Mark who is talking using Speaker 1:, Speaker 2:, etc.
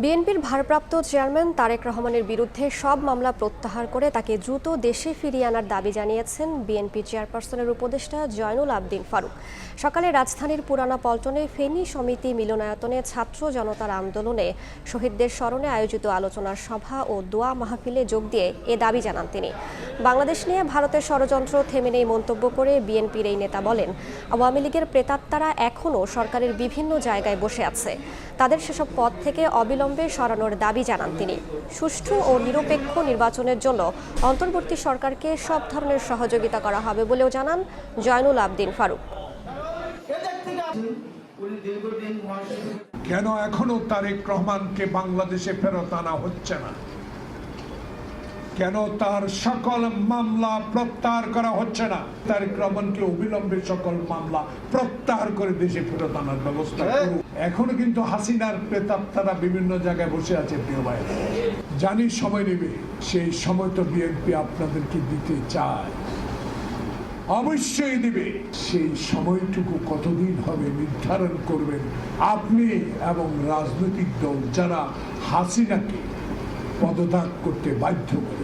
Speaker 1: বিএনপির ভারপ্রাপ্ত চেয়ারম্যান তারেক রহমানের বিরুদ্ধে সব মামলা প্রত্যাহার করে তাকে দ্রুত দেশে ফিরিয়ে আনার দাবি জানিয়েছেন বিএনপি চেয়ারপারসনের উপদেষ্টা জয়নুল আবদিন ফারুক। সকালে রাজধানীর পুরানা পল্টনে ফেনী সমিতি মিলনায়তনে ছাত্র জনতার আন্দোলনে শহীদদের স্মরণে আয়োজিত আলোচনার সভা ও দোয়া মাহফিলে যোগ দিয়ে এ দাবি জানান তিনি। বাংলাদেশ নিয়ে ভারতের ষড়যন্ত্র থেমে নেই মন্তব্য করে বিএনপির এই নেতা বলেন, আওয়ামী লীগের প্রেতাত্মারা এখনও সরকারের বিভিন্ন জায়গায় বসে আছে, তাদের সেসব পদ থেকে অবিলম্বে সরানোর দাবি জানান তিনি। সুষ্ঠু ও নিরপেক্ষ নির্বাচনের জন্য অন্তর্বর্তী সরকারকে সব ধরনের সহযোগিতা করা হবে বলেও জানান জয়নুল আবদিন ফারুক।
Speaker 2: কেন এখনো তারেক রহমানকে বাংলাদেশে ফেরত আনা হচ্ছে না? কেন তার সকল মামলা প্রত্যাহার করা হচ্ছে না? তারেক রহমানকে অবিলম্বে সকল মামলা প্রত্যাহার করে দেশে ফেরত আনার ব্যবস্থা করুন। এখনো কিন্তু হাসিনার প্রেতাত্মারা বিভিন্ন জায়গায় বসে আছে। প্রিয় ভাই, জানি সময় নেবে, সেই সময় তো বিএনপি আপনাদেরকে দিতে চায়, অবশ্যই দিবে। সেই সময়টুকু কতদিন হবে নির্ধারণ করবেন আপনি এবং রাজনৈতিক দল যারা হাসিনাকে পদত্যাগ করতে বাধ্য করে।